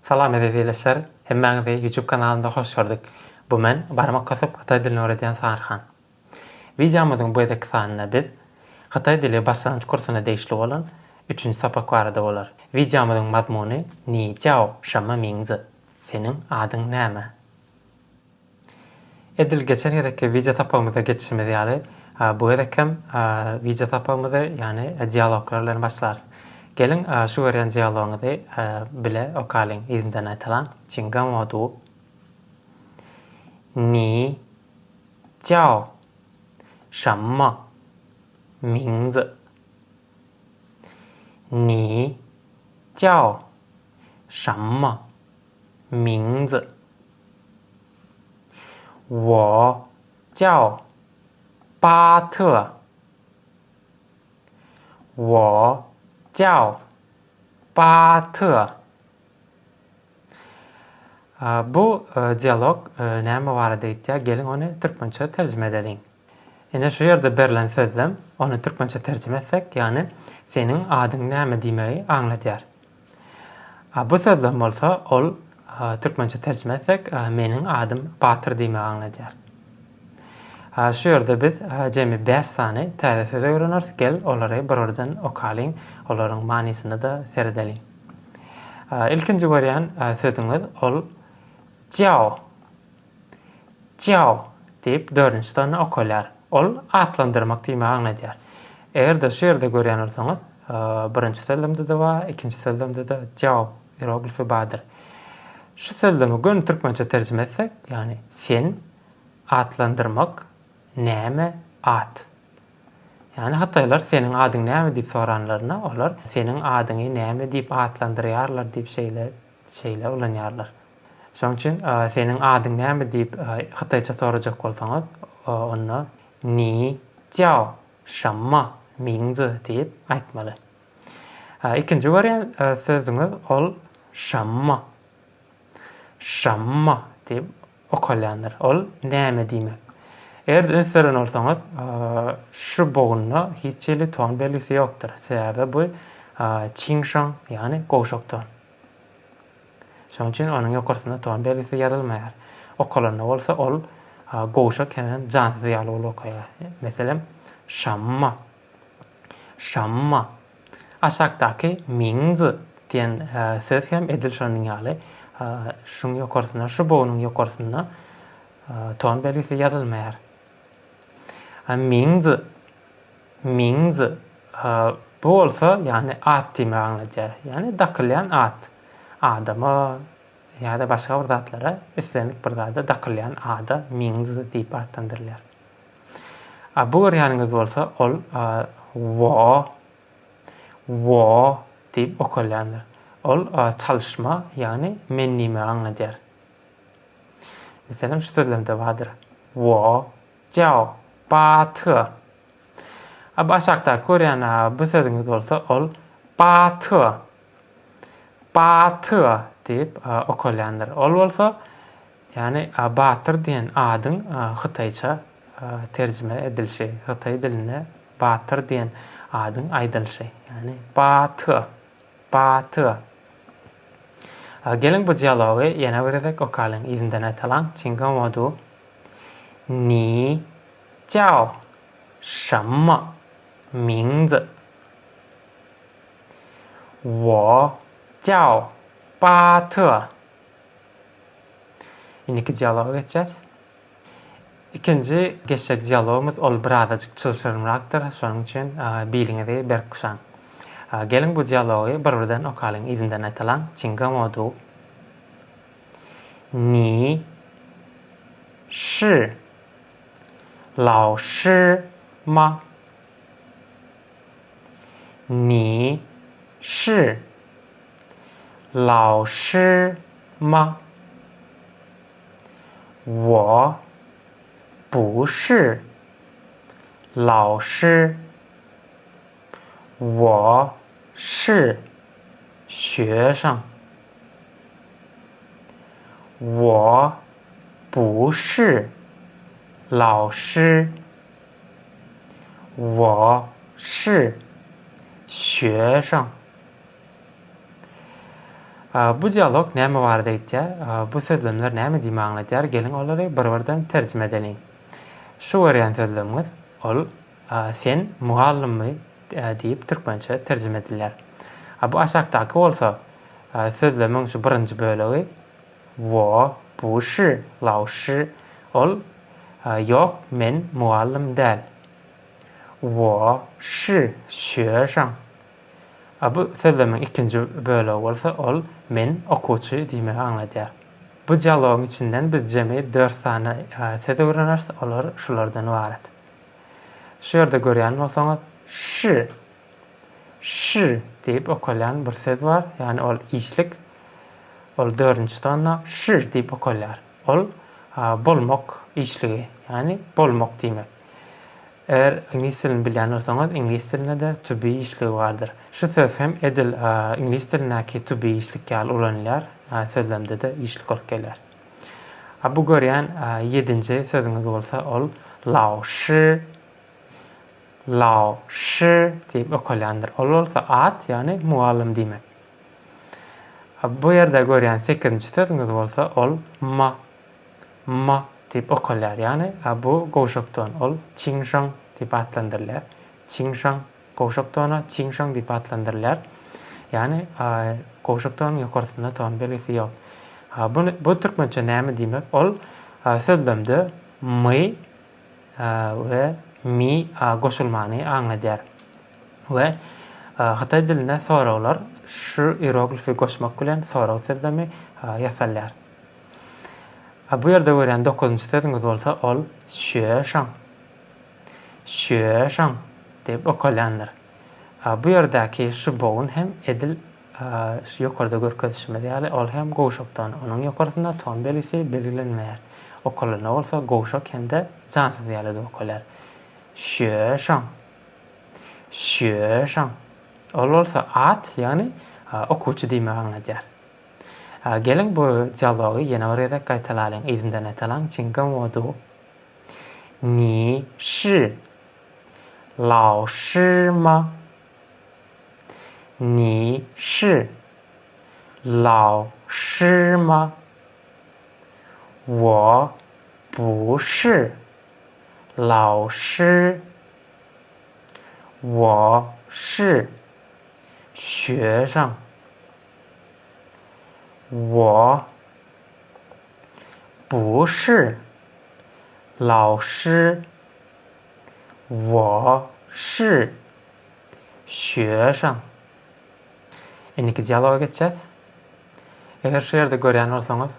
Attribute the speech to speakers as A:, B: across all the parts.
A: Salam ildeşder. Hemmeňizi YouTube kanalynda hoş gördük. Bu men barmak basyp Hytaý dilini öwredýän Saryhan. Videomyzyň bu edeki sanyna biz Hytaý dili başlangyç kursuna değişli bolan 3-nji sapak barada bolar. Videomyzyň mazmuny "Ni jiao şema mingzi?" Senin adyň näme? Edil geçen ýerdeki video tapamyza geçişimiz ýaly bu edekem video tapamyzy ýani dialoglar bilen başlar. Gelin şu görýän dialogyňyzy bile okalyň izinden aýtalan çingan modu. Ni jiao şema mingzi? Ni jiao şema mingzi? 我叫巴特。我叫巴特。Bu diyalog näme barada aýtýar? Gelin onu türkmençe terjime edelim. Ene şu ýerde berilen sözlem onu türkmençe terjime etsek, ýani senin adyň näme diýmegi aňlatýar. Bu sözlem bolsa ol türkmençe terjime etsek, menin adym Batyr diýmegi aňlatýar. Şu ýerde biz jemi 5 sany täze söz öwreneriz. Gel olary bir-birden okalyň, olaryň manysyny da seredeliň. İlkinji görýän sözüňiz ol jiao. Jiao diýip 4-nji sany okalýar. Ol atlandyrmak diýmegi aňlatýar. Eger-de şu ýerde görýän bolsaňyz, birinji sözlemde de bar, ikinji sözlemde de jiao hieroglifi bardyr. Şu sözlemi gün türkmençe terjime etsek, ýani sen atlandyrmak näme at? Ýani Hytaýlar senin adyň näme diýip soranlaryna olar senin adyňy näme diýip atlandyrýarlar diýip şeýle ulanýarlar. Şoň üçin senin adyň näme diýip Hytaýça sorajak bolsaňyz, onu ni jiao şema mingzi diýip aýtmaly. Ikinji görýän sözüňiz ol şema. Şema diýip okalýanlar. Ol näme diýmek? Eger ünseren bolsaňyz, şu bogunna hiç ýeli ton belgisi ýokdur. Sebäbi bu çiňşaň, ýani goşak ton. Şoň üçin onuň ýokarsyna ton belgisi ýazylmaýar. Okalanda bolsa ol goşak hemen jansyz ýaly bolup okaýar. Meselem şamma. Şamma. Aşakdaky mingzi diýen söz hem edil şonyň ýaly. Şuň ýokarsyna, şu bogunyň ýokarsyna ton belgisi ýazylmaýar. Mingzi. Mingzi. Bu bolsa ýani at diýmegi aňlatýar. Ýani dakylýan at. Adama ýa-da başga bir zatlara islendik bir zada dakylýan ada mingzi diýip atlandyrylýar. Bu görýäniňiz bolsa ol wo diýip okalýanlar. Ol çalışma, ýani men näme aňlatýar. Meselem şu sözlemde bardyr. 我叫巴特。Başakda görýän bu sözüňiz bolsa ol Batyr. Batyr diýip okalýanlar. Ol bolsa ýani Batyr diýen adyň Hytaýça terjime edilşi, Hytaý diline Batyr diýen adyň aýdylşy. Ýani Batyr. Batyr. Gelin bu dialogy ýene bir edek okalyň izinden aýtalan çingan modu. Ni jiao şema mingzi? 我叫巴特。Indiki dialoga geçeceğiz. İkinci geçecek dialogumuz ol birazcık çılşırmaraktır. Şonuň üçin biliňizi berkuşan. Gelin bu dialogy bir-birden okalyň izinden aýtalan çingan modu. Ni shi lao shi ma? Ni shi lao shi ma? 我不是老师，我是学生。我不是老师，我是学生。Bu diyalog näme barada aýtýar? Bu sözlemler näme diýip aňlatýar? Gelin olary bir-birden terjime edelim. Şu berýän sözlemimiz ol sen muallimmi diýip türkmençe terjime edilýär. Bu aşakdaky bolsa sözlemiň şu birinji bölegi 我不是老师 ol ýok men muallim däl. 我是学生 bu sözlemiň ikinji bölegi bolsa ol men okuwçy diýmek aňlatýar. Bu dialogyň içinden biz jemy 4 sany söz öwreneriz, olar şulardan ibaret. Şu ýerde görýän bolsaňyz shi diýip okulýan bir söz bar, ýani ol işlik. Ol 4-nji tonna shi diýip okulýar. Ol bolmak işligi, ýani bolmak diýmek. Eğer İngiliz dilini bilýän bolsaňyz, İngiliz dilinde de to be işligi bardyr. Şu söz hem edil İngiliz dilinäki to be işlik ýaly ulanýar, sözlemde de işlik bolup gelýär. Bu görýän 7-nji sözüňiz bolsa ol lao shi diýip okulýandyr. Ol bolsa at, ýani muallim diýmek. Bu ýerde görýän 8-nji sözüňiz bolsa ol ma diýip okulýar. Ýani bu gowşakdan ol çiňşaň diýip atlandyrylýar. Çiňşaň gowşakdana çiňşaň diýip atlandyrylýar. Ýani gowşakdan ýokarysynda ton belgisi ýok. Bu türkmençe näme diýmek? Ol sözlemde my we mi goşulmany aňladýar. We Hytaý diline soraglar şu hieroglifi goşmak bilen sorag sözlemi ýasalýar. Bu ýerde görýän 9-njy sözüňiz bolsa ol şöşaň diýip okulýandyr. Bu ýerdäki şu bogun hem edil ýokarda görkezişme ýaly ol hem gowşakdan onuň ýokarysynda ton belgisi belgilenmeýär. Okulana bolsa gowşak hemde jansyz ýaly okulýar. Şöşaň ol bolsa at, ýani okuwçy diýmek aňlatýar. Gelin bu dialogu ýene bir ýere gaýtalalım, izimden etalan çingam wodu. 你是老师吗？你是老师吗？我不是老师，我是学生。我不是老师，我是学生. Indiki dialoga geçeceğiz. Eğer şu yerde görýän bolsaňyz,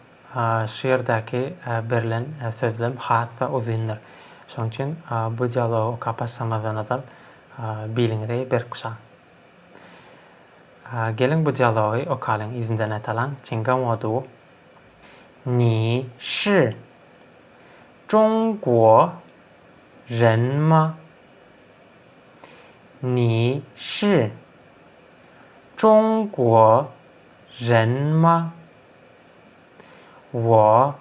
A: şu yerdäki berilen sözlem hassa uzundur. Şoň üçin bu dialogu kapaşamadan biliňiz bir kuşa. Gelin bu dialogu okalyň izinden etalan çingam wodu. 你是中国人吗？你是中国人吗？我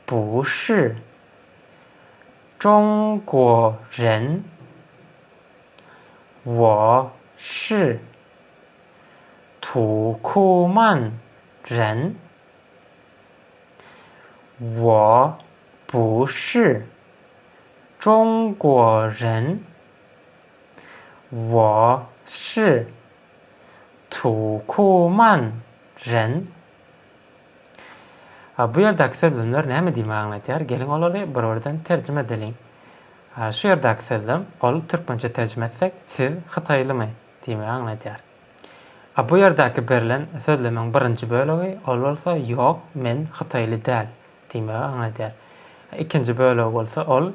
A: 不是中国人，我是土库曼人。我不是中国人，我是土库曼人. Bu ýerdäki sözlemler näme diýmek aňlatýar? Gelin olary bir-birinden terjime edelim. Şu ýerdäki sözlem ol türkmençe terjime etsek siz Hytaýlymy diýmek aňlatýar. Bu ýerdäki berilen sözlemiň birinji bölegi ol bolsa ýok men Hytaýly däl diýmek aňlatýar. İkinji bölegi bolsa ol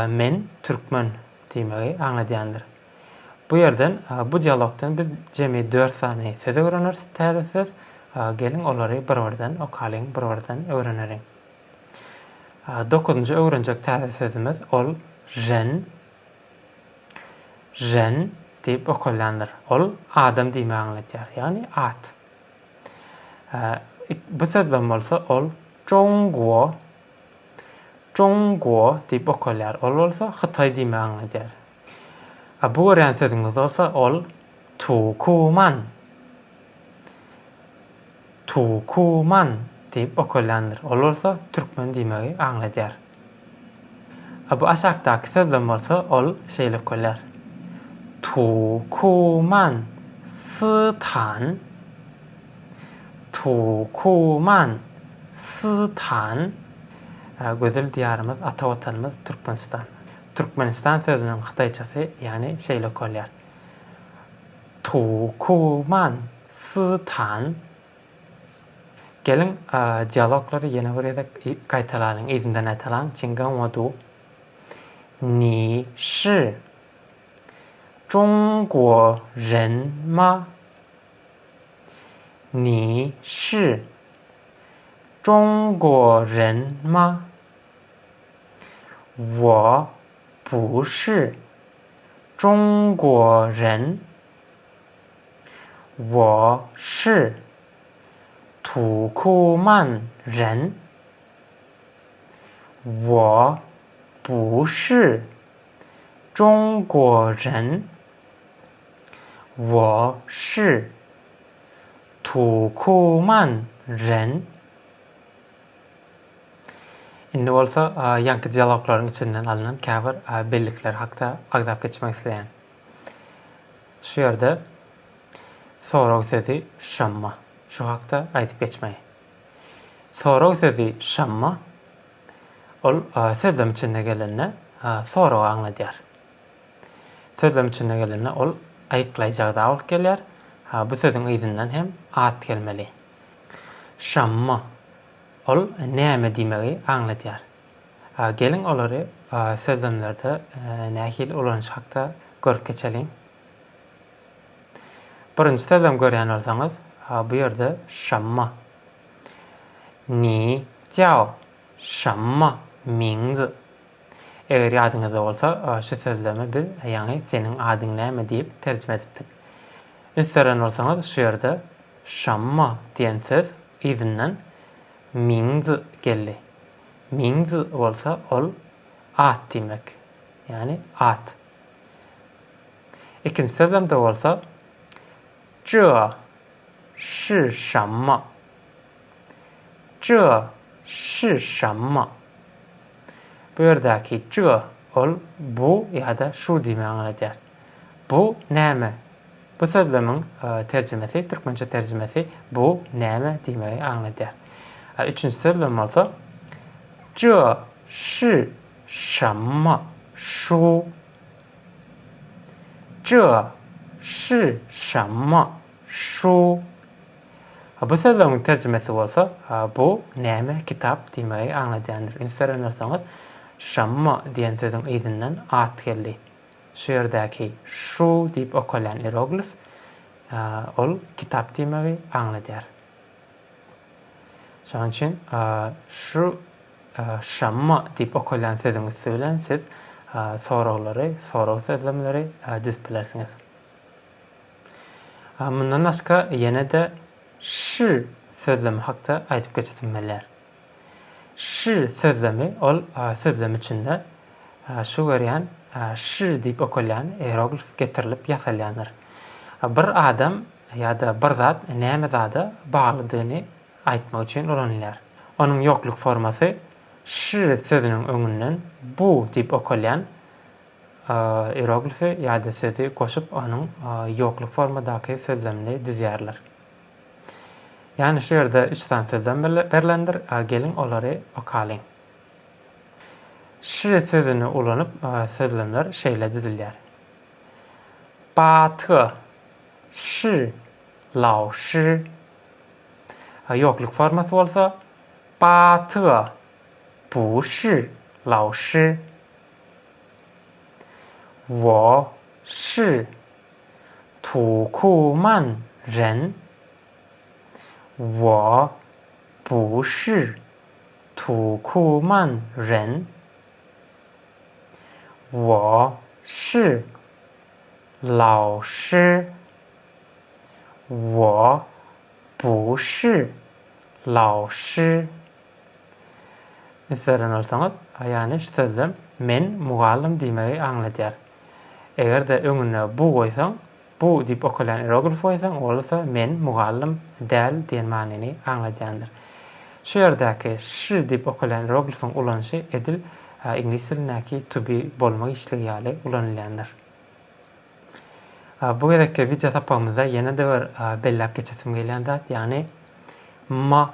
A: men türkmen diýmegi aňladýandyr. Bu ýerden bu dialogdan biz jemi 4 sany söz öwreneriz, täze söz. Gelin olary bir-birinden okalyň, bir-birinden öwreneriň. 9-njy öwrenjek täze sözümüz ol jen diýip okulýandyr. Ol adam diýmek aňlatýar, ýani at. Bu sözlem bolsa ol Zhongguo diýip okulýar. Ol bolsa Hytaý diýmek aňlatýar. Bu görýän sözüňiz bolsa ol Tukuman tukuman deyip okulyandır. Ol olsa Türkmen diýmegi aňladýar. Bu aşakdaky sözlem bolsa ol şeýle okulýar. Tukuman stan, Tukuman stan, gözel diýarymyz, ata watanymyz Türkmenistan. Türkmenistan sözüniň Hytaýçasy, ýani şeýle okulýar. Tukuman stan. Gelin diyalogları yeni buraya gaýtalaryn, izinden aýtalan çingan wodu. 你是中国人吗？你是中国人吗？我不是中国人，我是土库曼人。我不是中国人，我是土库曼人. Indi bolsa ýanky dialoglaryň içinden alynan käbir bellikler hakda agdap geçmek isleýän. Şu ýerde sorag sözü şamma. Şu hakda aýdyp geçmeýi. Sorag sözü şamma ol sözlem içinde gelenne sorag aňladýar. Sözlem içinde gelenne ol aýyklaýjagda alyp gelýär. Bu sözüň izinden hem at gelmeli. Şamma ol näme diýmegi aňladýar. Gelin olary sözlemlerde nähil ulanyş hakda görüp geçelim. Birinji sözlem görýän bolsaňyz, bu ýerde şamma. 你叫什么名字? Eger ýadyňyzda bolsa, şu sözlemi biz ýani seniň adyň näme diýip terjime edipdik. Üsteren bolsaňyz, şu ýerde şamma diýen söz izinden 名字 geldi. 名字 bolsa ol at diýmek. Yani at. İkinci sözlemde bolsa 这是什么? 这是什么? Bu ýerdäki 这 ol bu ýa-da şu diýme aňladýar. Bu näme? Bu sözlemiň terjimesi, türkmençe terjimesi bu näme diýmegi aňladýar. Üçüncü sözlem bolsa 这是什么书? 这是什么书? Bu sözlemiň terjimesi bolsa bu näme kitap diýmegi aňladýandyr. Ünseren bolsaňyz şamma diýen sözüň izinden at geldi. Şu ýerdäki şu diýip okulýan hieroglif ol kitap diýmegi aňladýar. Şoň üçin şu şamma diýip okulýan sözüň üstünden siz soraglary, sorag sözlemleri düz bilersiňiz. Mundan başga ýene-de şi sözlemi hakda aýdyp geçebilmeler. Şi sözlemi ol sözlem içinde şu görýän şi diýip okulýan hieroglif getirilip ýasalýandyr. Bir adam ýa-da bir zat näme zada baglydygyny aýtmak üçin ulanýar. Onuň ýokluk formasy şi sözüniň öňünden bu diýip okulýan hieroglifi ýa-da sözü goşup onuň ýokluk formadaky sözlemini düzýärler. Yani şu ýerde 3 tane sözlem berilendir. Gelin olary okalyň. Şi sözüni ulanyp sözlemler şeýle düzülýär. 巴特是老师. Ýokluk formasy bolsa 巴特不是老师. 我是土库曼人. 我不是土库曼人. 我是老师. 我不是老师. Üsteren bolsaňyz, ýani şu sözlem men mugallim diýmegi aňladýar. Eger de öňüne bu goýsaň, bu dip okulan hieroglif koysan, olsa men mugallim däl diýen manyny aňladýandyr. Şu ýerdäki ş dip okulan hieroglifin ulanşy edil ingliz dilindäki to be bolmak işligi ýaly ulanylýandyr. Bu gedekki video tapamyzda ýene-de bir belläp geçesim gelýän zat, ýani ma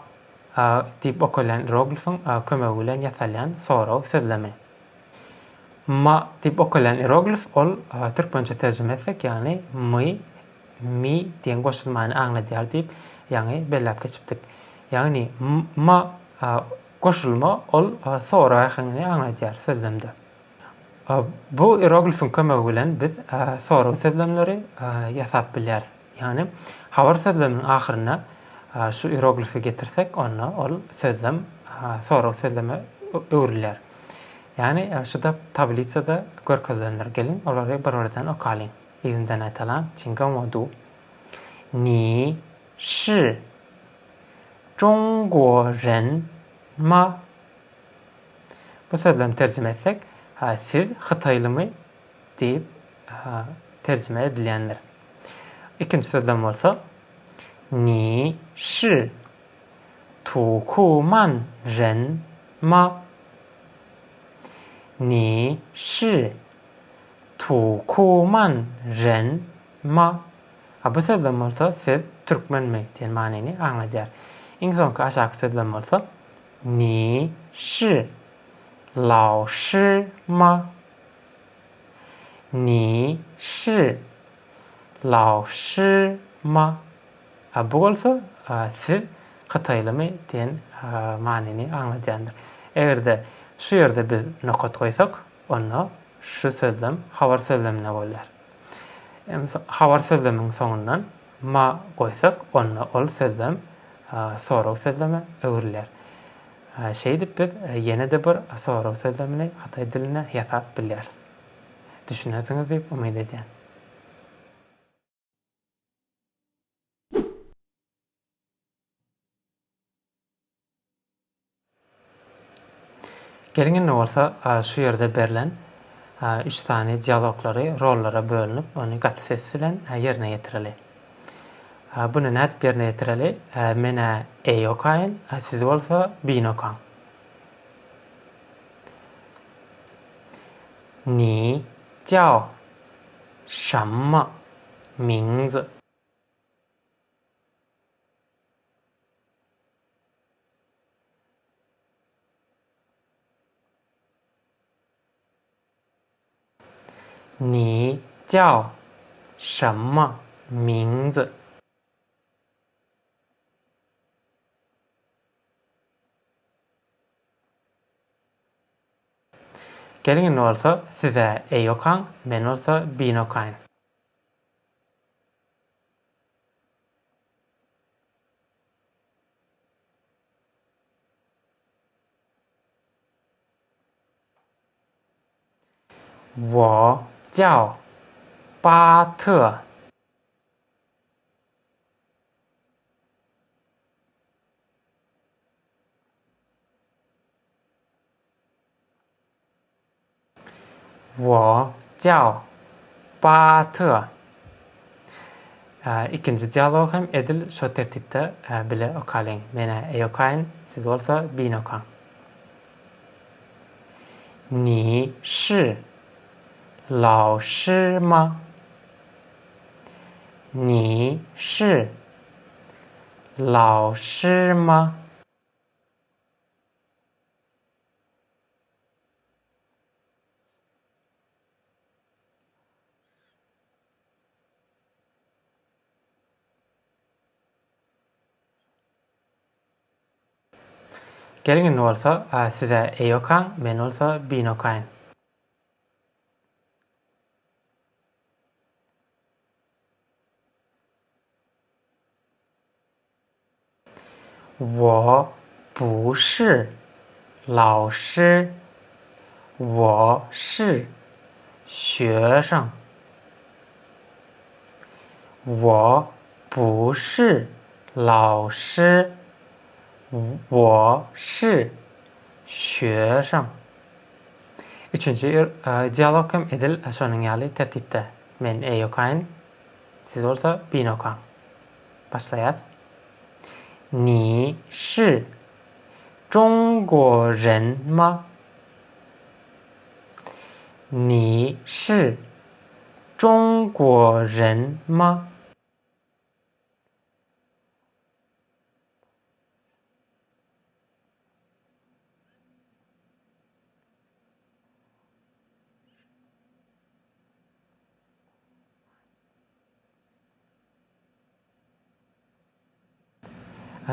A: dip okulan hieroglifin kömegi bilen ýasalýan soraw sözlemi. Ma dip okulan hieroglif ol türkmençe terjime etsek, ýani my, mi diýen goşulmany aňladýar diýip ýani belläp geçipdik. Ýani ma goşulma ol soraw ahyny aňladýar sözlemde. Bu hieroglifin kömegi bilen biz soraw sözlemleri ýasap bilýäris. Ýani habar sözleminiň ahyryna şu hieroglifi getirsek, onda ol sözlem soraw sözleme öwrilýär. Yani şurada tablitsada görkezlenler gelin, olary bir-birinden okalyň. Izinden aýtalam, çinga modu. Ni shi Zhongguo ren ma? Bu sözlem tercüme etsek, siz Hytaýlymy diýip tercüme edilýändir. İkinci sözlem bolsa, ni shi Turkmen ren ma? Ni shi Turkmen ren ma? Bu sözlem bolsa siz Türkmenmi diýen manyny aňladýar. Iň soňky aşaky sözlem bolsa, ni shi laoşy ma? Ni shi laoşy ma? Bu bolsa siz Hytaýlymy diýen manyny aňladýandyr. Egerde şu ýerde biz nokat koysak, onda şu sözlem habar sözlemine bolýar. Habar sözleminiň soňundan ma koysak, onda ol sözlem soraw sözleme öwrilýär. Şeýdip biz ýene-de bir soraw sözlemini Hytaý diline ýasap bilýäris. Düşünäsiňiz diýip umyt edýän. Gelin ne bolsa şu ýerde berilen 3 tane dialoglary rollara bölünip, onu gaty ses bilen ýerine ýetirilýär. Bunu nädip ýerine ýetirilýär? Mene ey okaýyn, siz bolsa bin okaň. Ni jiao shenme mingzi?你叫什么名字？Gelin olsa size ey okaň, men olsa bin okaýyn.我叫巴特。我叫巴特。İkinci diyalog hem edil şu tertipde bile okalyň. Mene ey okaýyn, siz bolsa bin okaň. Ni shi老师吗？你是老师吗？Gelin olsa size ey okaň, men olsa bin okaýyn. 我不是老师，我是学生。我不是老师，我是学生. Üçüncü diyalog hem edil şonuň ýaly tertipde. Men ey okaýyn, Siz olsa bin okan. Başlayat. 你是中国人吗？你是中国人吗？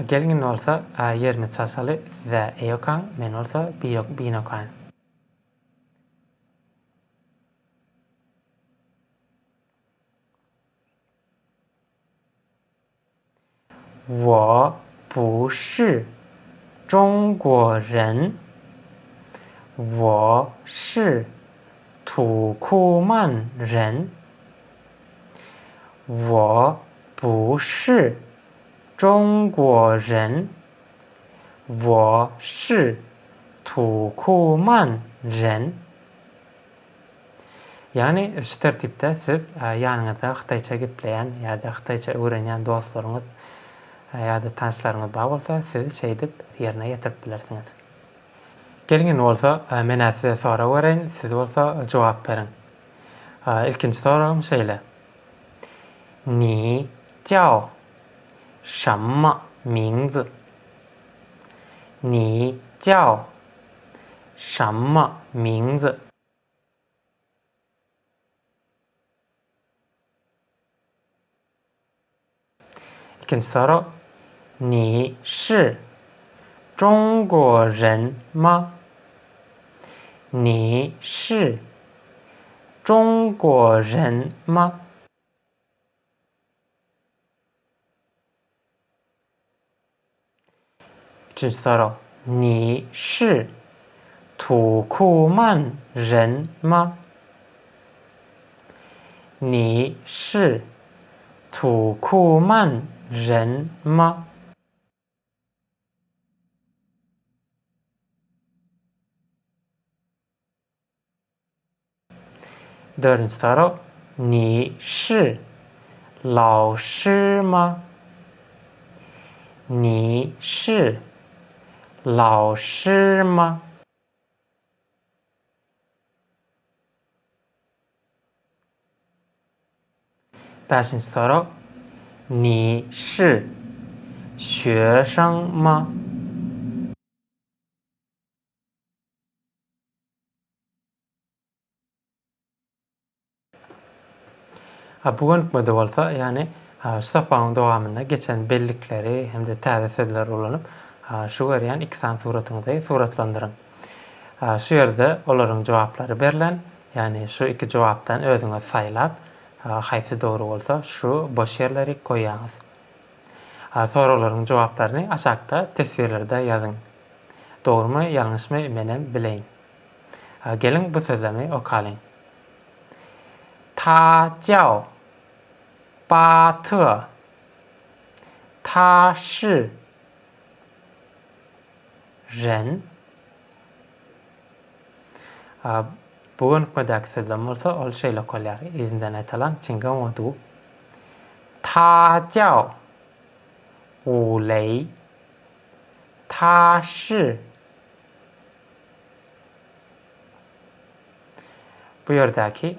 A: Gelin olsa yerini çalsalı size eyokan, men olsa bin okan. 我不是中国人，我是土库曼人。我不是中国人，我是土库曼人. Yani şu tertipte siz yanınızda Hytaýça gepleýän ýa-da Hytaýça öwrenýän dostlaryňyz ýa-da tanşlaryňyz bar bolsa siz şeýdip ýerine ýetirip bilersiňiz. Gelin bolsa men size sora berýän, siz bolsa jogap beriň. Ilkinji soram şeýle. 你叫什么名字？你叫什么名字？ İkinci soru. 你是中国人吗？你是中国人吗？ Üçüncü soru. 你是土库曼人吗？你是土库曼人吗？ Dördüncü soru. 你是老师吗？你是老师吗？ Beşinci soru. 你是学生吗？ Bugün bu da olsa yani şu sapağın dowamında geçen bellikleri hem de täze sözler ulanıp şu görýän iki san suratyňyzy suratlandyrın. Şu ýerde olaryň jogaplary berilen, yani şu iki jogapdan özüňiz saýlap, haýsy dogry bolsa şu boş ýerleri koýýaňyz. Sonra olaryň jogaplaryny aşakda tesbirlerde ýazyň. Dogrymy, ýalňyşmy menem bileýin. Gelin bu sözlemi okalyň. 他叫巴特，他是人。Bugün kodak sözlem bolsa ol şeýle bolýar. Izinden aýtalan çingan wadu. 他叫武雷，他是 bu ýerdäki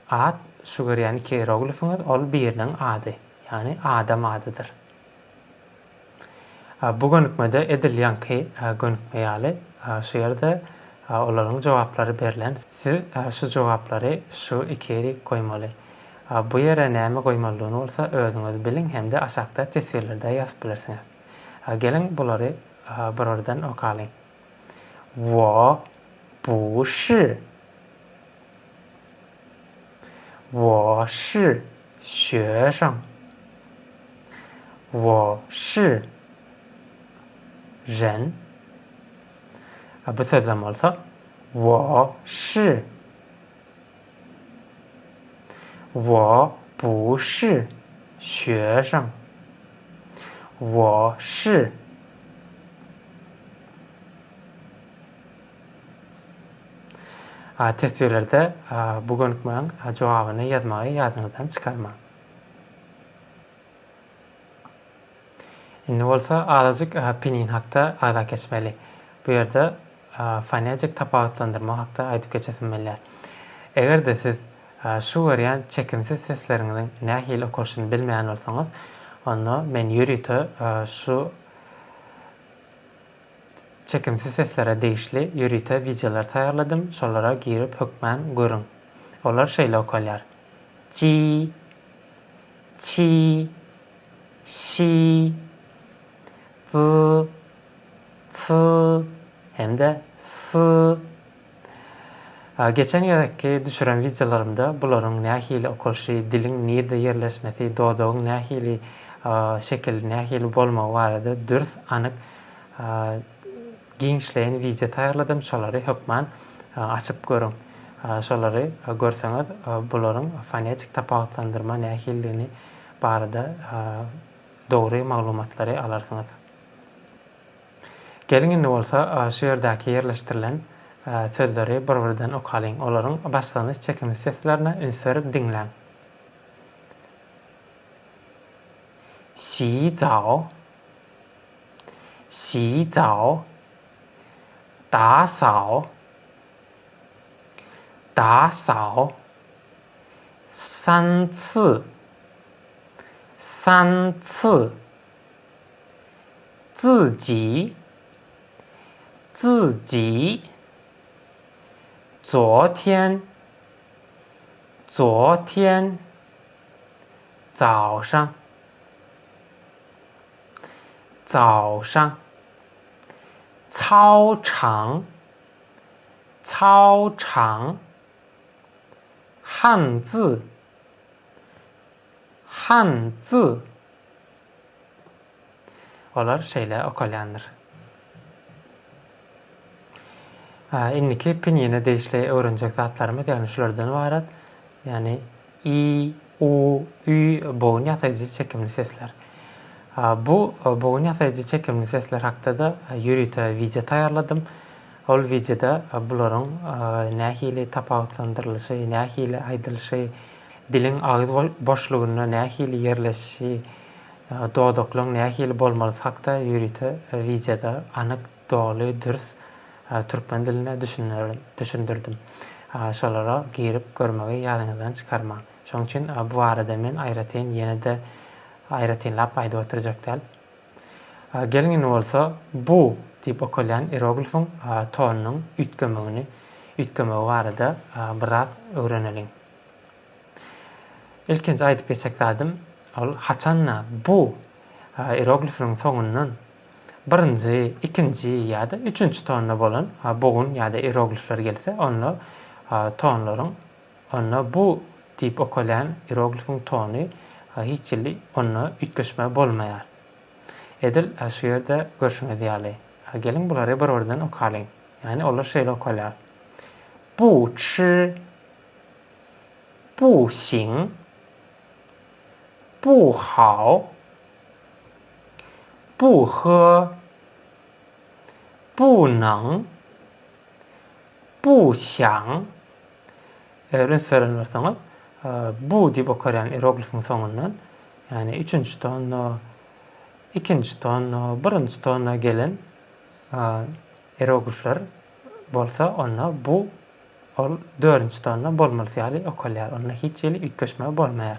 A: ad şu görýän iki hieroglifyňyz ol biriniň ady, yani adam adydyr. Bu gönükmede edilýänki gönükme ýaly şu ýerde olaryň jogaplary berilen. Siz şu jogaplary şu iki ýere koýmaly. Bu ýere näme goýmalygyny bolsa özüňiz biliň hem de aşakda tesbirlerde ýazyp bilersiňiz. Gelin bulary birordan okalyň. 我不是 我是学生，我是人。Bu sözlem olsa 我是，我不是学生，我是。Tesbirlerde bu gönükmeň jogabyny ýazmagy ýadyňyzdan çykarma. Indi bolsa azajyk pinin hakda agza geçmeli. Bu ýerde fonetik tapawutlandyrma hakda aýdyp geçesim gelýär. Egerde siz şu weriýän çekimsiz sesleriňiziň nähili okuryşyny bilmeýän bolsaňyz, onda men ýürüýte şu çekimsiz seslere değişli ýürüýte videolar taýýarladym. Şolara girip hökmän görüň. Olar şeýle okalýar. Ji, çi, şi, zı, sı, hem-de sı. Geçen ýerdeki düşüren videolarymda bularyň nähili okuryşy, diliň näde ýerleşmesi, dodagyň nähili şekil, nähili bolmagy barada dürüst, anyk giňişleýän video taýýarladym. Şolary hökmän açyp görüň. Şolary görseňiz, bularyň fonetik tapawutlandyrma nähilligini barada dogry maglumatlary alarsyňyz. Gelin indi bolsa şu ýerdäki ýerleşdirilen sözleri bir-birinden okalyň. Olaryň başlangyç çekimli seslerini ünsürip diňläň. 洗澡，洗澡，打扫，打扫，三次，三次，自己，自己，昨天，昨天，早上，早上，操场，操场，汉字，汉字. Olar şeýle okalýandyr. Indiki pinine değişli öwrenjek zatlarymyz, ýani şulardan ibaret. Ýani i, u, ü bogun ýasaýjy çekimli sesler. Bu bogun ýasaýjy çekimli sesler hakda da ýürüýte video taýýarladym. Ol videoda bularyň nähili tapawutlandyrylşy, nähili aýdylşy, diliň agyz boşlugyna nähili ýerleşişi, dodaklyň nähili bolmalysy hakda ýürüýte videoda anyk, dogly, dürüst türkmen diline düşündirdim. Şolara girip görmegi ýadyňyzdan çykarmaň. Şoň üçin bu arada men aýratyn ýene-de aýratynlap aýdyp oturjak däl. Gelin indi bolsa bu diýip okalýan hieroglifyň tonunyň üýtgemegi barada biraz öwreneliň. Ilkinji aýdyp geçek dadım, ol haçanna bu hieroglifyň soňundan birinji, ikinji ýa-da üçünçi tonuna bolan bogun ýa-da hieroglifler gelse, onda tonlaryň, onda bu diýip okalýan hieroglifyň tonu hiçli onda üýtgeşme bolmaýar. Edil şu ýerde görüşüňiz ýaly. Gelin bulary bir-birinden okalyň. Ýani olar şeýle okalýar. Bu çı, bu行, bu hao,不喝，不能，不想. Ünsüren bolsaňyz, bu diýip okarýan hieroglifyň soňundan, ýani üçünçi tonna, ikinci tonna, birinci tonna gelen hieroglifler bolsa, onda bu ol dördünçi tonna bolmalysy ýaly okalýar. Onda hiç ýeli üýtgeşme bolmaýar.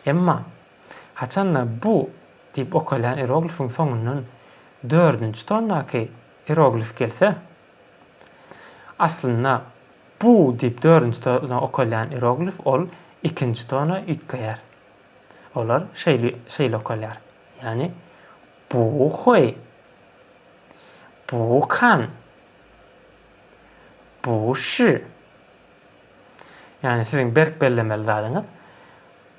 A: Emma haçanla bu diýip okalýan hieroglifyň soňundan dördünçi tonnaky hieroglif gelse, aslynda bu diýip dördünçi tonna okalýan hieroglif ol ikinci tona üýtgeýär. Olar şeýle okalýar. Ýani bu hui, bu kan, bu shi. Ýani siziň berk bellemeli zadyňyz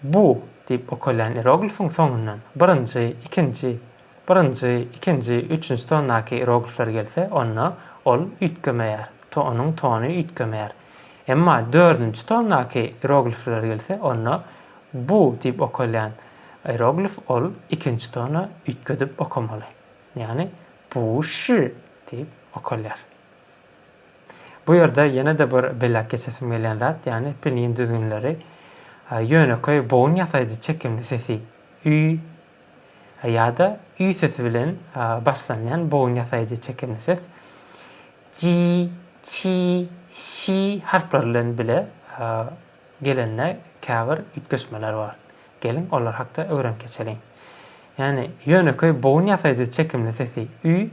A: bu diýip okalýan hieroglifyň soňundan birinji, ikinji, üçünçi tonnaky hieroglifler gelse, onda ol üýtgemeýär. Onuň tonu üýtgemeýär. Emma dördünçi tonnaky hieroglifler gelse, onda bu diýip okalýan hieroglif ol ikinci tona üýtgedip okamaly. Ýani bu shi diýip okalýar. Bu ýerde ýene-de bir belläp geçesim gelýän zat, ýani piniň düzgünleri ýöneköý bogun ýasaýjy çekimli sesi ü, ya da ü sesi bilen başlanýan boğun ýasaýjy çekimli ses. Ji, çi, şi harfleri bilen bile gelenine käbir ütgeşmeler var. Gelin olar hakda öwrenip geçelim. Yani ýöneköy boğun ýasaýjy çekimli sesi ü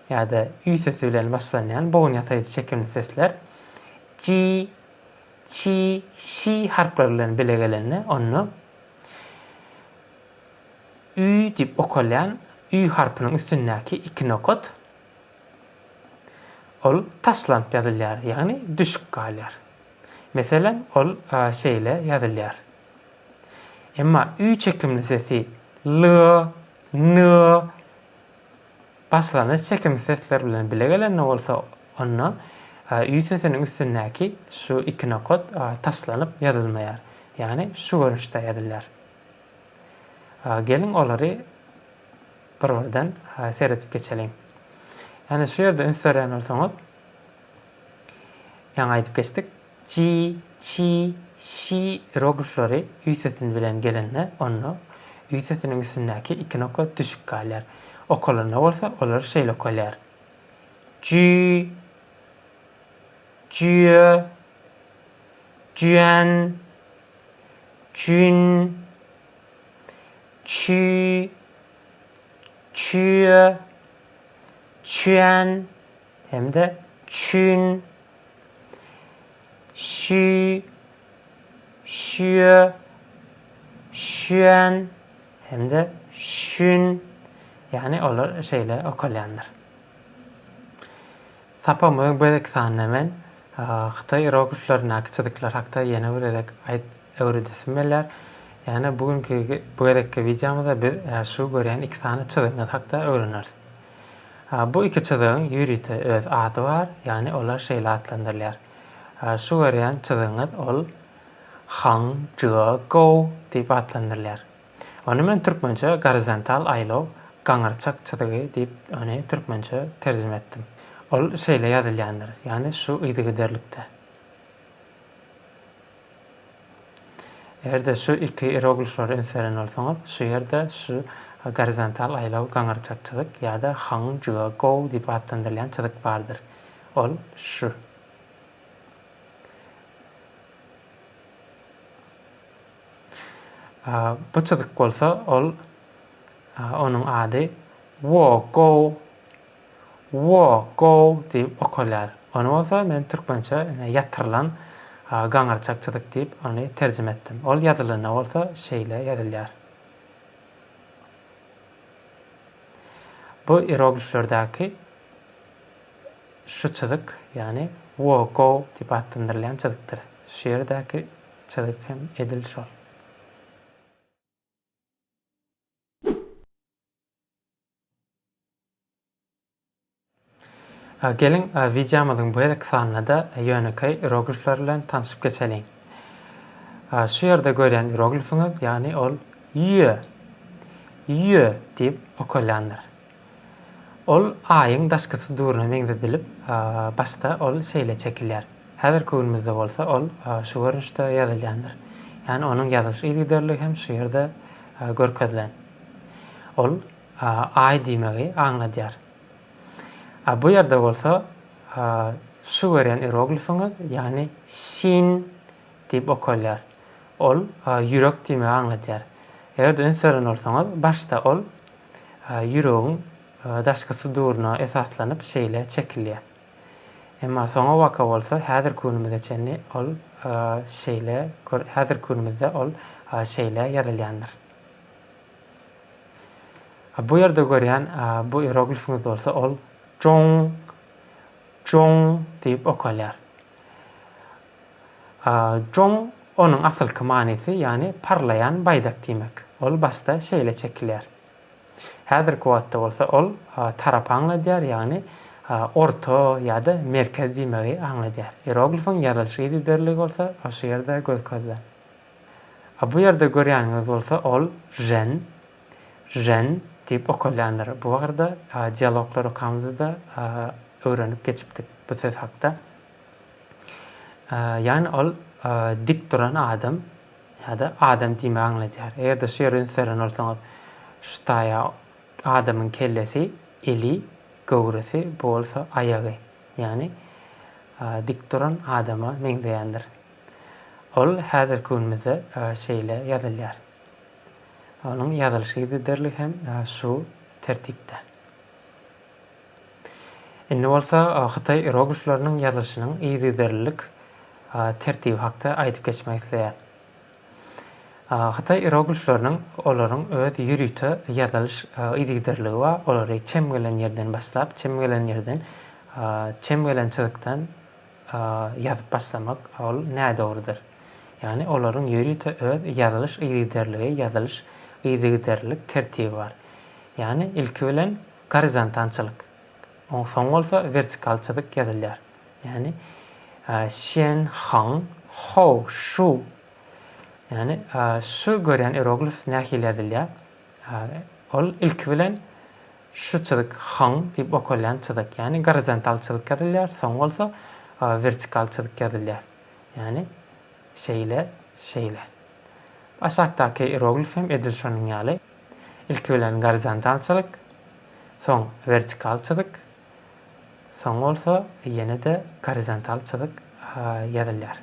A: ya da ü sesi bilen başlanýan boğun ýasaýjy çekimli sesler ji, çi, şi harfleri bilen bile gelenine onu ü dip okalyan ü harfinin üstündeki iki nokot ol taşlanıp yazılýar, yani düşük galýar. Mesela ol şeýle yazılýar. Emma ü çekimli sesi l, n başlanýan çekimli sesler bilen bile gelenine bolsa onu ü sesinin üstündeki şu iki nokot taşlanıp yazılmaýar. Yani şu görünüşde yazılýar. Gelin olary bir-birden seyretip geçelim. Yani şu ýerde ünsörýän bolsaňyz, ýa aýdyp geçdik. Ji, çi, şi hieroglifleri ü sesini bilen gelenine onu ü sesinin üstündeki iki nokot düşük galýar. Okalarına bolsa olar şeýle okalýar. Jü, jüe, jüen, jün, çü, çüe, çüen hem de çün, şü, şüe, şüen hem de şün, yani olar şeýle okalýandyr. Sapamyň böyle kısanemen Hytaý hierogliflerini çydyklar hakda ýene bir edek öwredýän. Yani bugünkü bu edekki videomuzda bir şu görýän iki tane çyzygyň hakda öwreneriz. Bu iki çyzygyň ýürüte öz ady var, yani olar şeýle adlandyrylýar. Şu görýän çyzygyň ol hang, jö, go diýip adlandyrylýar. Onu men türkmençe horizontal aýlaw, gaňarçak çyzygy diýip onu türkmençe terjime etdim. Ol şeýle ýazylýandyr, yani şu ýygyderlikde. Eğer şu iki hieroglifleri ünseren olsaňyz, şu ýerde şu horizontal aýlaw gaňarçak çyzyk ýa-da hang, jö, go diýip adlandyrylýan çyzyk bardyr. Ol şu. Bu çyzyk bolsa ol onuň ady wo go diýip okalýar. Onu bolsa men türkmençe ýatyrylan gaňarçak çyzyk diýip onu terjime etdim. Ol ýazylyna bolsa şeýle ýazylýar. Bu hierogliflerdäki şu çyzyk, yani wo go diýip adlandyrylýan çyzykdyr. Şu ýerdäki çyzyk hem edil şol. Gelin videomyzyň bu ekranına da ýöneköy hieroglifler bilen tanışyp geçelim. Şu ýerde görýän hieroglifiňiz, yani ol ýö diýip okalýandyr. Ol aýyň daşkysy duruny meňzedilip, başda ol şeýle çekilýär. Häzir günümizde bolsa ol şu görünüşde ýazylýandyr. Yani onuň ýazyş ýygyderligi hem şu ýerde görkezlen. Ol aý diýmegi aňladýar. Bu ýerde bolsa şu görýän hieroglifiňiz, yani sin diýip okalýar. Ol ýürek diýmegi aňladýar. Eger ünseren bolsaňyz, başda ol ýüregiň daşkysy duruna esaslanyp şeýle çekilýär. Emma soňa waka bolsa, häzir günümizde çenni ol şeýle, häzir günümizde ol şeýle ýazylýandyr. Bu ýerde görýän bu hieroglifiňiz bolsa ol jong diýip okalýar. Jong onuň asylky manysy, yani parlayan baýdak diýmek. Ol başda şeýle çekilýär. Häzirki wagtda bolsa ol tarap aňladýar, yani orta ýa-da merkez diýmegi aňladýar. Hieroglifiň ýazylyşy ýygyderligi bolsa şu ýerde gözkezlen. Bu ýerde görýäniňiz bolsa ol jen diýip okalýandyr. Bu wagtda dialoglar okamyzda öwrenip geçipdik bu söz hakda. Yani ol dik duran adam ýa-da adam diýmegi aňladýar. Eger şu ýerde ünseren bolsaňyz, şutaya adamın kellesi, eli, gowresi, bolsa ayağı. Yani dik duran adama meňdeýändir. Ol häzir günümizde şeýle ýazylýar. Onuň ýazylyşy derli hem şu tertipde. Indi bolsa Hytaý hierogliflarynyň ýazylyşynyň ýyzydyrlyk tertibi hakda aýdyp geçmek isleýär. Hytaý hierogliflarynyň olaryň öz ýürüýte ýazylyş ýyzydyrlygy bar. Olary çemgelen ýerden başlap, çemgelen ýerden çemgelen çykdan ýazyp başlamak ol näde dogrudur. Yani olaryň ýürüýte öz ýazylyş ýyzydyrlygy, ýazylyş ýyzydyrlyk tertibi bar. Yani ilki bilen horizontalçylyk. Soň bolsa vertikalçylyk ýazylýar. Yani şen, han, ho, şu. Yani şu görýän hieroglif nähili ýazylýar. Ol ilki bilen şu çyzyk han diýip okulýan çyzyk. Yani horizontalçylyk ýazylýar. Soň bolsa vertikalçylyk ýazylýar. Yani şeýle. Aşakdaky hieroglif hem edil şonuň ýaly. İlki bilen horizontalçylyk, soň vertikalçylyk, soň bolsa ýene-de horizontalçylyk ýazylýar.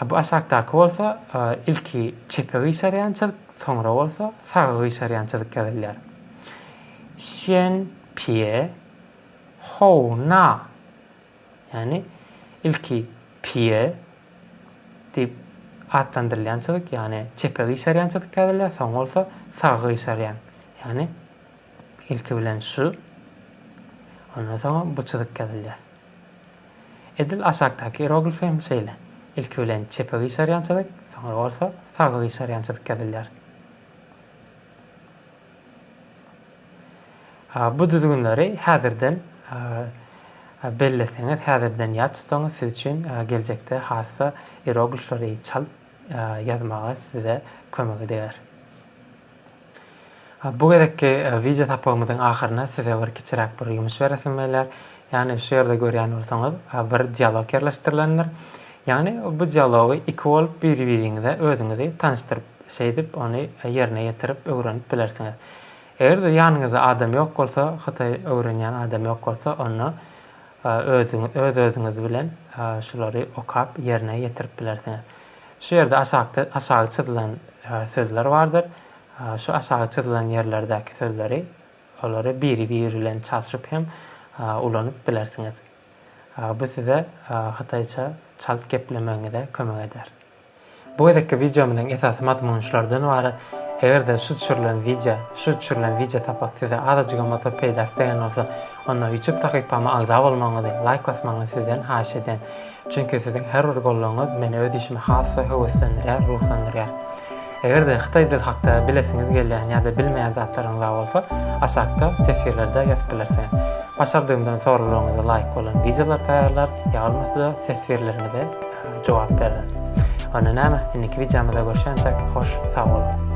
A: Bu aşakdaky bolsa ilki çepegi işarýançylyk, soňra bolsa sagy işarýançylyk ýazylýar. Şen, pie, ho, na. Yani ilki pie diýip adlandyrylýançylyk, yani çepegi işarýançylyk ýazylýar, soň bolsa sagy işarýan. Yani ilki bilen şu, ondan soň bu çyzyk ýazylýar. Edil aşakdaky hieroglif hem şeýle. İlki bilen çepegi işarýançylyk, soňra bolsa sagy işarýançylyk ýazylýar. Bu düzgünleri häzirden belleseňiz, häzirden ýatsaňyz siz üçin geljekde hassa hieroglifleri çal ýazmaga size kömek eder. Bu gerekki video tapagymyzyň ahyryna size bir kiçirak bir ýumyş beresim gelýär. Yani şu ýerde görýän bolsaňyz bir dialog ýerleşdirilendir. Yani bu dialogy iki bolup bir-biriňize özüňizi tanıştyryp şeýdip ony ýerine ýetirip öwrenip bilersiňiz. Eger de ýanyňyzda adam ýok bolsa, Hytaý öwrenýän adam ýok bolsa, onu özüňiz bilen şulary okap ýerine ýetirip bilersiňiz. Şu ýerde aşağı çyzylan sözler bardyr. Şu aşağı çyzylan ýerlerdäki sözleri olary biri bilen çalyşyp hem ulanyp bilersiňiz. Bu size Hytaýça çalyp geplemeňize kömek eder. Bu edeki videomyň esas mazmuny şulardan ibaret. Eger de şu düşürülen video tapak size azajyk bolsa peýda isleýän bolsa, onda YouTube sahypama agza bolmaňyzy, like basmaňyzy sizden haýyş eden. Çünki siziň her bir gollaňyz meni öz işime hassa höweslendirýär, ruhlandyrýar. Eger de Hytaý dil hakda bilesiňiz gelýän ýa-da bilmeýän zatlaryňyz bolsa, aşakda tesirlerde ýazyp bilersiňiz. Başardygymdan sorularyňyza laýyk bolan videolar taýýarlar, ýa-da ses berlerinize jogap berer. Ona näme? Indiki videomda görüşençek hoş, sag bolun.